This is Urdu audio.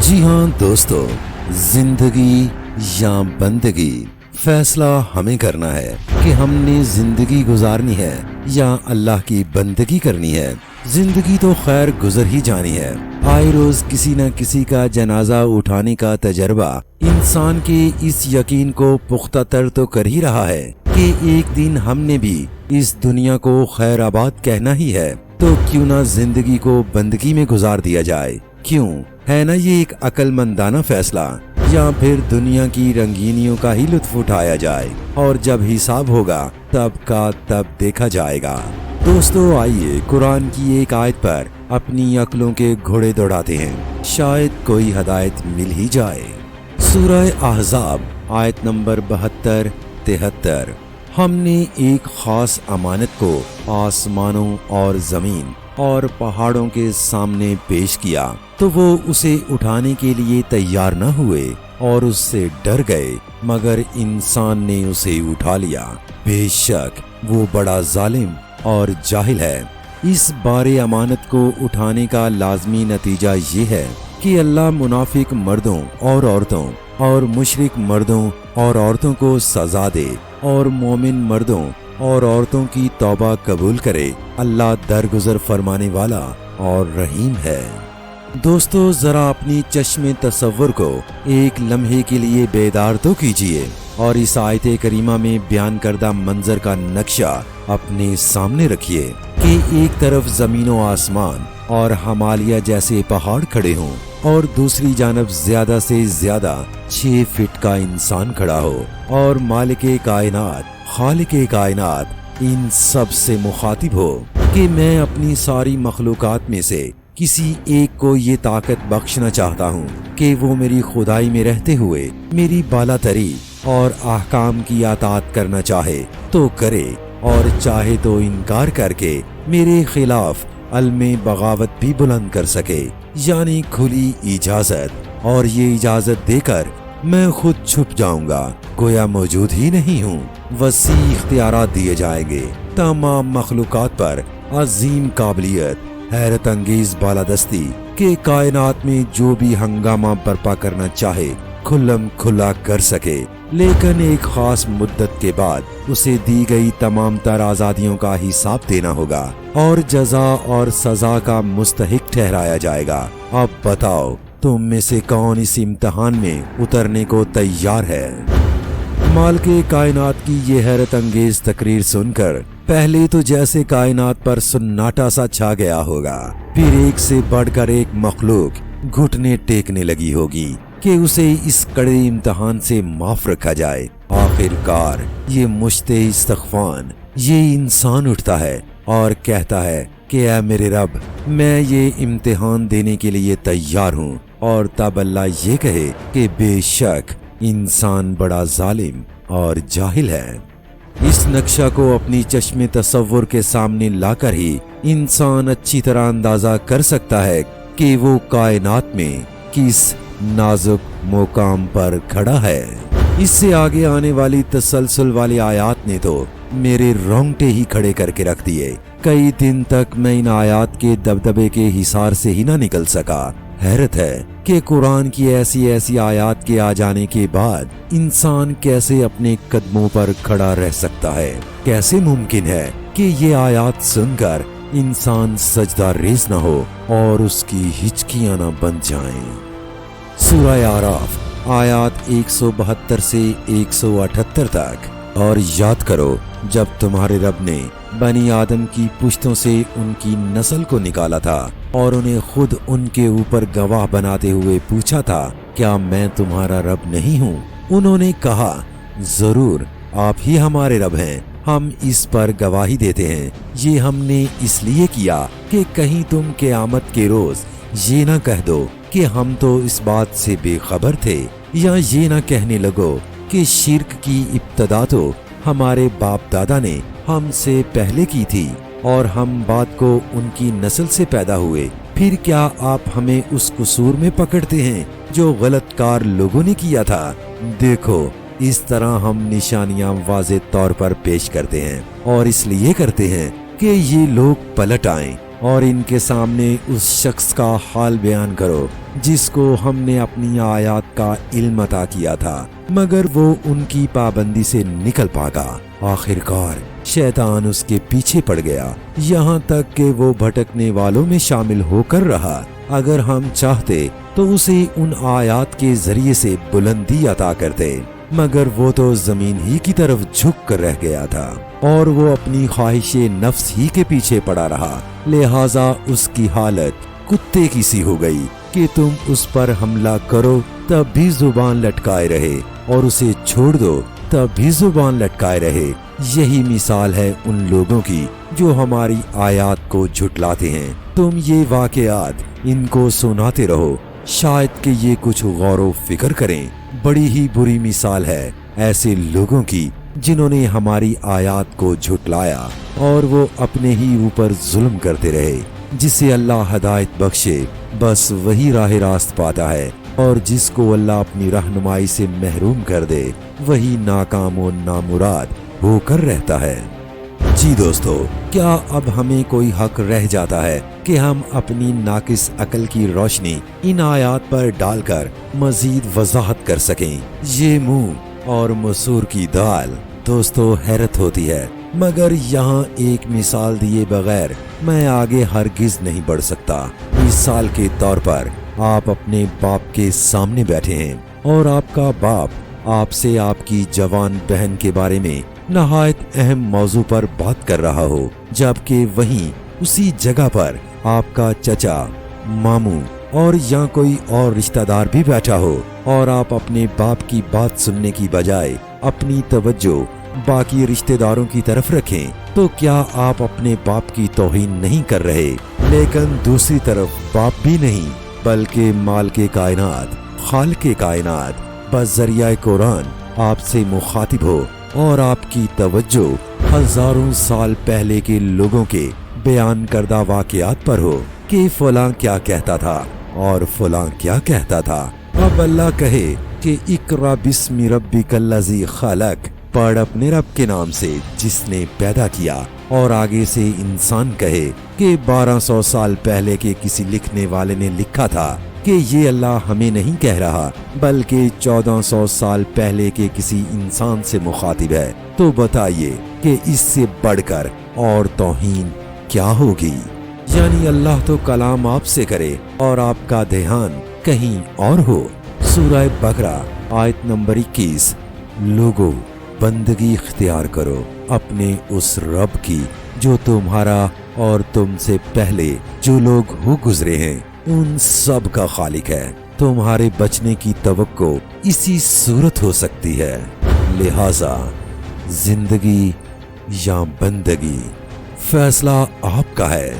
جی ہاں دوستو، زندگی یا بندگی فیصلہ ہمیں کرنا ہے کہ ہم نے زندگی گزارنی ہے یا اللہ کی بندگی کرنی ہے۔ زندگی تو خیر گزر ہی جانی ہے۔ آئے روز کسی نہ کسی کا جنازہ اٹھانے کا تجربہ انسان کے اس یقین کو پختہ تر تو کر ہی رہا ہے کہ ایک دن ہم نے بھی اس دنیا کو خیر آباد کہنا ہی ہے، تو کیوں نہ زندگی کو بندگی میں گزار دیا جائے۔ کیوں ہے نا یہ ایک عقل مندانہ فیصلہ؟ یا پھر دنیا کی رنگینیوں کا ہی لطف اٹھایا جائے اور جب حساب ہوگا تب کا تب دیکھا جائے گا۔ دوستو آئیے قرآن کی ایک آیت پر اپنی عقلوں کے گھوڑے دوڑاتے ہیں، شاید کوئی ہدایت مل ہی جائے۔ سورہ احزاب آیت نمبر 72-73۔ ہم نے ایک خاص امانت کو آسمانوں اور زمین اور پہاڑوں کے سامنے پیش کیا تو وہ اسے اٹھانے کے لیے تیار نہ ہوئے اور اس سے ڈر گئے، مگر انسان نے اسے اٹھا لیا۔ بے شک وہ بڑا ظالم اور جاہل ہے۔ اس بار امانت کو اٹھانے کا لازمی نتیجہ یہ ہے کہ اللہ منافق مردوں اور عورتوں اور مشرک مردوں اور عورتوں کو سزا دے اور مومن مردوں اور عورتوں کی توبہ قبول کرے۔ اللہ درگزر فرمانے والا اور رحیم ہے۔ دوستو ذرا اپنی چشم تصور کو ایک لمحے کے لیے بیدار تو کیجئے اور اس آیت کریمہ میں بیان کردہ منظر کا نقشہ اپنے سامنے رکھیے کہ ایک طرف زمین و آسمان اور ہمالیہ جیسے پہاڑ کھڑے ہوں اور دوسری جانب زیادہ سے زیادہ 6 فٹ کا انسان کھڑا ہو، اور مالک کائنات خالق کائنات ان سب سے مخاطب ہو کہ میں اپنی ساری مخلوقات میں سے کسی ایک کو یہ طاقت بخشنا چاہتا ہوں کہ وہ میری خدائی میں رہتے ہوئے میری بالا تری اور احکام کی اطاعت کرنا چاہے تو کرے، اور چاہے تو انکار کر کے میرے خلاف علم بغاوت بھی بلند کر سکے، یعنی کھلی اجازت، اور یہ اجازت دے کر میں خود چھپ جاؤں گا، گویا موجود ہی نہیں ہوں۔ وسیع اختیارات دیے جائیں گے، تمام مخلوقات پر عظیم قابلیت، حیرت انگیز بالادستی کہ کائنات میں جو بھی ہنگامہ برپا کرنا چاہے کھلم کھلا کر سکے، لیکن ایک خاص مدت کے بعد اسے دی گئی تمام تر آزادیوں کا حساب دینا ہوگا اور جزا اور سزا کا مستحق ٹھہرایا جائے گا۔ اب بتاؤ تم میں سے کون اس امتحان میں اترنے کو تیار ہے؟ مالک کائنات کی یہ حیرت انگیز تقریر سن کر پہلے تو جیسے کائنات پر سناٹا سا چھا گیا ہوگا، پھر ایک سے بڑھ کر ایک مخلوق گھٹنے ٹیکنے لگی ہوگی کہ اسے اس کڑے امتحان سے معاف رکھا جائے۔ آخر کار یہ مشت استغفان، یہ انسان اٹھتا ہے اور کہتا ہے کہ اے میرے رب، میں یہ امتحان دینے کے لیے تیار ہوں، اور تب اللہ یہ کہے کہ بے شک انسان بڑا ظالم اور جاہل ہے۔ اس نقشہ کو اپنی چشم تصور کے سامنے لا کر ہی انسان اچھی طرح اندازہ کر سکتا ہے کہ وہ کائنات میں کس نازک مقام پر کھڑا ہے۔ اس سے آگے آنے والی تسلسل والی آیات نے تو میرے رونگٹے ہی کھڑے کر کے رکھ دیے۔ کئی دن تک میں ان آیات کے دبدبے کے حصار سے ہی نہ نکل سکا۔ حیرت ہے کہ قرآن کی ایسی آیات کے آ جانے کے بعد انسان کیسے اپنے قدموں پر کھڑا رہ سکتا ہے۔ کیسے ممکن ہے کہ یہ آیات سن کر انسان سجدہ ریز نہ ہو اور اس کی ہچکیاں نہ بند جائیں۔ سورہ اعراف آیات 172 سے 178 تک۔ اور یاد کرو جب تمہارے رب نے بنی آدم کی پشتوں سے ان کی نسل کو نکالا تھا اور انہیں خود ان کے اوپر گواہ بناتے ہوئے پوچھا تھا، کیا میں تمہارا رب نہیں ہوں؟ انہوں نے کہا، ضرور آپ ہی ہمارے رب ہیں، ہم اس پر گواہی دیتے ہیں۔ یہ ہم نے اس لیے کیا کہ کہیں تم قیامت کے روز یہ نہ کہہ دو کہ ہم تو اس بات سے بے خبر تھے، یا یہ نہ کہنے لگو کہ شرک کی ابتدا تو ہمارے باپ دادا نے ہم سے پہلے کی تھی اور ہم بعد کو ان کی نسل سے پیدا ہوئے، پھر کیا آپ ہمیں اس قصور میں پکڑتے ہیں جو غلط کار لوگوں نے کیا تھا؟ دیکھو اس طرح ہم نشانیاں واضح طور پر پیش کرتے ہیں، اور اس لیے کرتے ہیں کہ یہ لوگ پلٹ آئیں اور ان کے سامنے اس شخص کا حال بیان کرو جس کو ہم نے اپنی آیات کا علم عطا کیا تھا مگر وہ ان کی پابندی سے نکل بھاگا۔ آخرکار شیطان اس کے پیچھے پڑ گیا یہاں تک کہ وہ بھٹکنے والوں میں شامل ہو کر رہا۔ اگر ہم چاہتے تو اسے ان آیات کے ذریعے سے بلندی عطا کرتے مگر وہ تو زمین ہی کی طرف جھک کر رہ گیا تھا اور وہ اپنی خواہش نفس ہی کے پیچھے پڑا رہا، لہٰذا اس کی حالت کتے کی سی ہو گئی کہ تم اس پر حملہ کرو تب بھی زبان لٹکائے رہے اور اسے چھوڑ دو تب بھی زبان لٹکائے رہے۔ یہی مثال ہے ان لوگوں کی جو ہماری آیات کو جھٹلاتے ہیں۔ تم یہ واقعات ان کو سناتے رہو شاید کہ یہ کچھ غور و فکر کریں۔ بڑی ہی بری مثال ہے ایسے لوگوں کی جنہوں نے ہماری آیات کو جھٹلایا اور وہ اپنے ہی اوپر ظلم کرتے رہے۔ جسے اللہ ہدایت بخشے بس وہی راہ راست پاتا ہے اور جس کو اللہ اپنی رہنمائی سے محروم کر دے وہی ناکام و نامراد ہو کر رہتا ہے۔ جی دوستو، کیا اب ہمیں کوئی حق رہ جاتا ہے کہ ہم اپنی ناقص عقل کی روشنی ان آیات پر ڈال کر مزید وضاحت کر سکیں؟ یہ منہ اور مسور کی دال دوستو حیرت ہوتی ہے، مگر یہاں ایک مثال دیے بغیر میں آگے ہرگز نہیں بڑھ سکتا۔ مثال کے طور پر آپ اپنے باپ کے سامنے بیٹھے ہیں اور آپ کا باپ آپ سے آپ کی جوان بہن کے بارے میں نہایت اہم موضوع پر بات کر رہا ہو، جبکہ وہیں اسی جگہ پر آپ کا چچا، ماموں اور یا کوئی اور رشتہ دار بھی بیٹھا ہو اور آپ اپنے باپ کی بات سننے کی بجائے اپنی توجہ باقی رشتہ داروں کی طرف رکھیں تو کیا آپ اپنے باپ کی توہین نہیں کر رہے؟ لیکن دوسری طرف باپ بھی نہیں بلکہ مالک کائنات، خالق کائنات بذریعہ قرآن آپ سے مخاطب ہو اور آپ کی توجہ ہزاروں سال پہلے کے لوگوں کے بیان کردہ واقعات پر ہو کہ فلاں کیا کہتا تھا اور فلاں کیا کہتا تھا۔ اب اللہ کہے کہ اقرا بسم ربک الذی خلق، پڑھ اپنے رب کے نام سے جس نے پیدا کیا، اور آگے سے انسان کہے کہ 1200 سال پہلے کے کسی لکھنے والے نے لکھا تھا کہ یہ اللہ ہمیں نہیں کہہ رہا بلکہ 1400 سال پہلے کے کسی انسان سے مخاطب ہے، تو بتائیے کہ اس سے بڑھ کر اور توہین کیا ہوگی؟ یعنی اللہ تو کلام آپ سے کرے اور آپ کا دھیان کہیں اور ہو۔ سورہ بقرہ آیت نمبر 21۔ لوگو، بندگی اختیار کرو اپنے اس رب کی جو تمہارا اور تم سے پہلے جو لوگ ہو گزرے ہیں ان سب کا خالق ہے۔ تمہارے بچنے کی توقع اسی صورت ہو سکتی ہے، لہذا زندگی یا بندگی فیصلہ آپ کا ہے۔